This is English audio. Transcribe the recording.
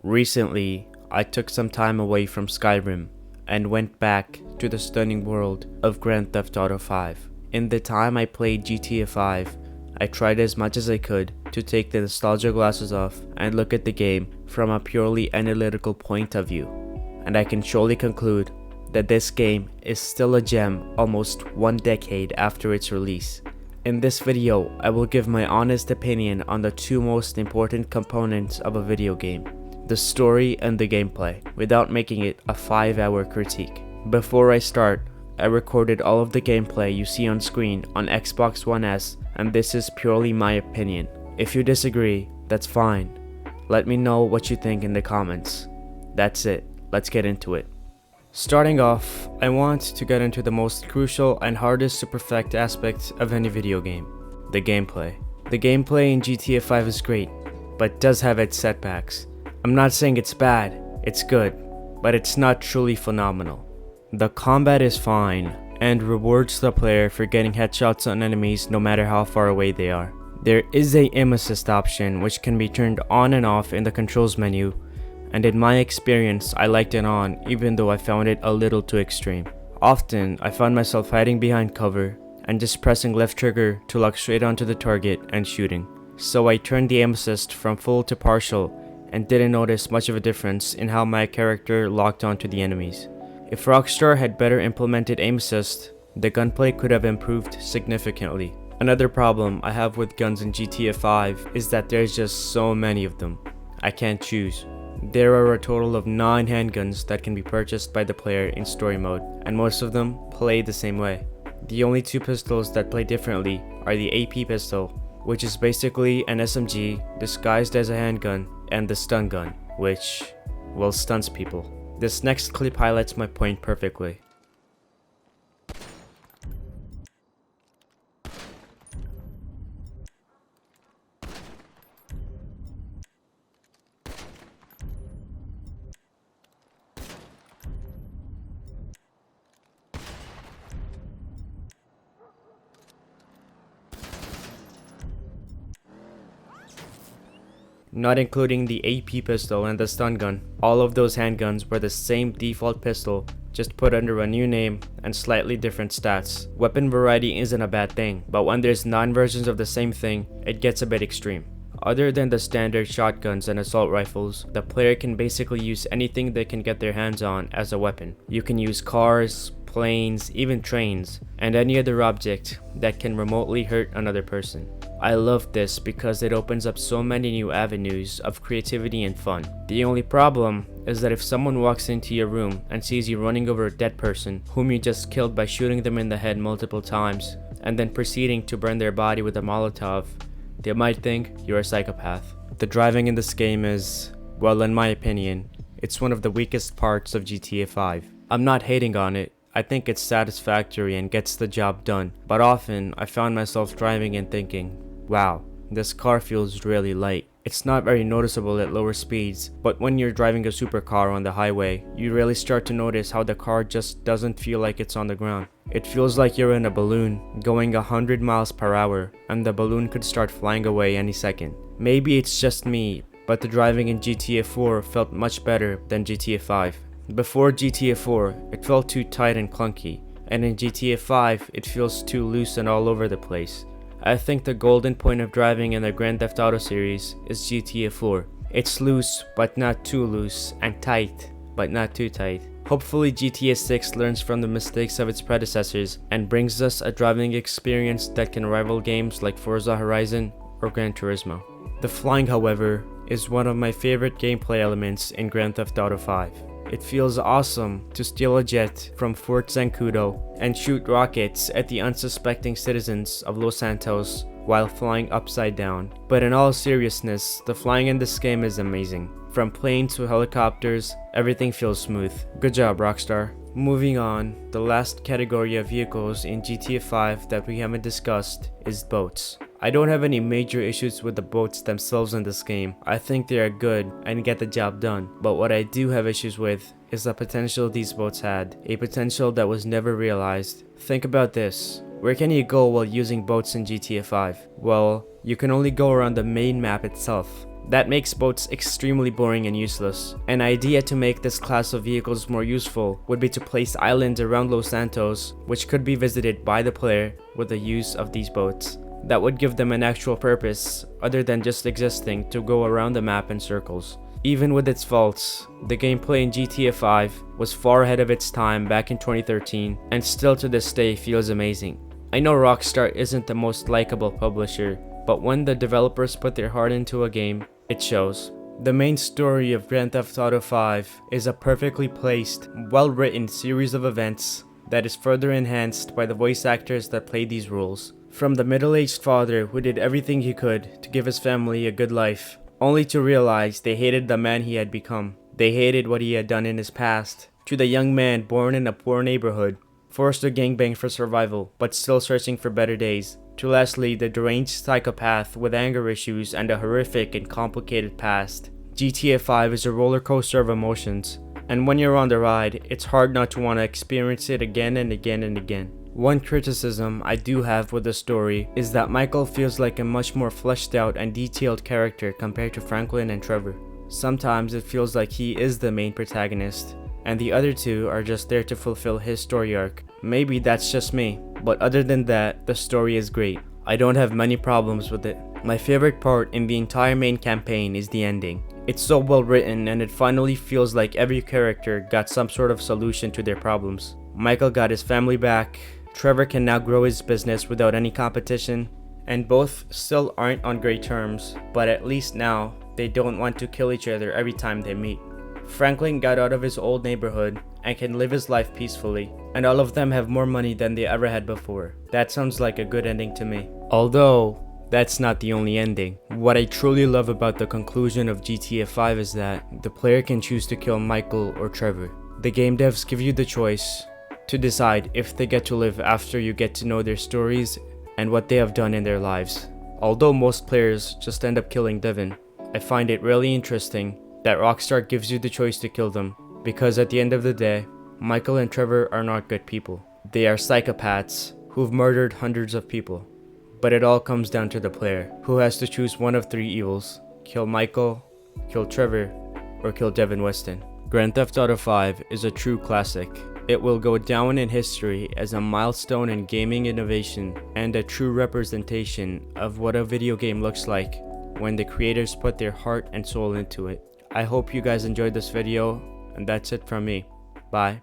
Recently, I took some time away from Skyrim and went back to the stunning world of Grand Theft Auto 5. In the time I played GTA 5, I tried as much as I could to take the nostalgia glasses off and look at the game from a purely analytical point of view. And I can surely conclude that this game is still a gem almost 1 decade after its release. In this video, I will give my honest opinion on the two most important components of a video game, the story and the gameplay, without making it a 5-hour critique. Before I start, I recorded all of the gameplay you see on screen on Xbox One S, and this is purely my opinion. If you disagree, that's fine. Let me know what you think in the comments. That's it, let's get into it. Starting off, I want to get into the most crucial and hardest to perfect aspect of any video game, the gameplay. The gameplay in GTA 5 is great, but does have its setbacks. I'm not saying it's bad, it's good, but it's not truly phenomenal. The combat is fine, and rewards the player for getting headshots on enemies no matter how far away they are. There is a aim assist option which can be turned on and off in the controls menu, and in my experience I liked it on even though I found it a little too extreme. Often I found myself hiding behind cover and just pressing left trigger to lock straight onto the target and shooting. So I turned the aim assist from full to partial and didn't notice much of a difference in how my character locked onto the enemies. If Rockstar had better implemented aim assist, the gunplay could have improved significantly. Another problem I have with guns in GTA 5 is that there's just so many of them. I can't choose. There are a total of 9 handguns that can be purchased by the player in story mode, and most of them play the same way. The only 2 pistols that play differently are the AP pistol, which is basically an SMG disguised as a handgun, and the stun gun, which, well, stuns people. This next clip highlights my point perfectly. Not including the AP pistol and the stun gun, all of those handguns were the same default pistol, just put under a new name and slightly different stats. Weapon variety isn't a bad thing, but when there's 9 versions of the same thing, it gets a bit extreme. Other than the standard shotguns and assault rifles, the player can basically use anything they can get their hands on as a weapon. You can use cars, planes, even trains, and any other object that can remotely hurt another person. I love this because it opens up so many new avenues of creativity and fun. The only problem is that if someone walks into your room and sees you running over a dead person whom you just killed by shooting them in the head multiple times and then proceeding to burn their body with a Molotov, they might think you're a psychopath. The driving in this game is, well, in my opinion, it's one of the weakest parts of GTA 5. I'm not hating on it. I think it's satisfactory and gets the job done, but often I found myself driving and thinking, wow, this car feels really light. It's not very noticeable at lower speeds, but when you're driving a supercar on the highway, you really start to notice how the car just doesn't feel like it's on the ground. It feels like you're in a balloon going 100 miles per hour and the balloon could start flying away any second. Maybe it's just me, but the driving in GTA 4 felt much better than GTA 5. Before GTA 4, it felt too tight and clunky, and in GTA 5, it feels too loose and all over the place. I think the golden point of driving in the Grand Theft Auto series is GTA 4. It's loose, but not too loose, and tight, but not too tight. Hopefully GTA 6 learns from the mistakes of its predecessors and brings us a driving experience that can rival games like Forza Horizon or Gran Turismo. The flying, however, is one of my favorite gameplay elements in Grand Theft Auto 5. It feels awesome to steal a jet from Fort Zancudo and shoot rockets at the unsuspecting citizens of Los Santos while flying upside down. But in all seriousness, the flying in this game is amazing. From planes to helicopters, everything feels smooth. Good job, Rockstar. Moving on, the last category of vehicles in GTA 5 that we haven't discussed is boats. I don't have any major issues with the boats themselves in this game. I think they are good and get the job done. But what I do have issues with is the potential these boats had, a potential that was never realized. Think about this. Where can you go while using boats in GTA 5? Well, you can only go around the main map itself. That makes boats extremely boring and useless. An idea to make this class of vehicles more useful would be to place islands around Los Santos, which could be visited by the player with the use of these boats. That would give them an actual purpose, other than just existing to go around the map in circles. Even with its faults, the gameplay in GTA 5 was far ahead of its time back in 2013, and still to this day feels amazing. I know Rockstar isn't the most likable publisher, but when the developers put their heart into a game, it shows. The main story of Grand Theft Auto 5 is a perfectly placed, well-written series of events that is further enhanced by the voice actors that play these roles. From the middle-aged father who did everything he could to give his family a good life, only to realize they hated the man he had become. They hated what he had done in his past, to the young man born in a poor neighborhood, forced to gangbang for survival, but still searching for better days, to lastly the deranged psychopath with anger issues and a horrific and complicated past. GTA 5 is a roller coaster of emotions, and when you're on the ride, it's hard not to want to experience it again and again and again. One criticism I do have with the story is that Michael feels like a much more fleshed out and detailed character compared to Franklin and Trevor. Sometimes it feels like he is the main protagonist, and the other two are just there to fulfill his story arc. Maybe that's just me, but other than that, the story is great. I don't have many problems with it. My favorite part in the entire main campaign is the ending. It's so well written, and it finally feels like every character got some sort of solution to their problems. Michael got his family back, Trevor can now grow his business without any competition, and both still aren't on great terms, but at least now they don't want to kill each other every time they meet. Franklin got out of his old neighborhood and can live his life peacefully, and all of them have more money than they ever had before. That sounds like a good ending to me. Although, that's not the only ending. What I truly love about the conclusion of GTA 5 is that the player can choose to kill Michael or Trevor. The game devs give you the choice to decide if they get to live after you get to know their stories and what they have done in their lives. Although most players just end up killing Devin, I find it really interesting that Rockstar gives you the choice to kill them, because at the end of the day, Michael and Trevor are not good people. They are psychopaths who've murdered hundreds of people. But it all comes down to the player, who has to choose one of three evils: kill Michael, kill Trevor, or kill Devin Weston. Grand Theft Auto 5 is a true classic. It will go down in history as a milestone in gaming innovation and a true representation of what a video game looks like when the creators put their heart and soul into it. I hope you guys enjoyed this video, and that's it from me. Bye.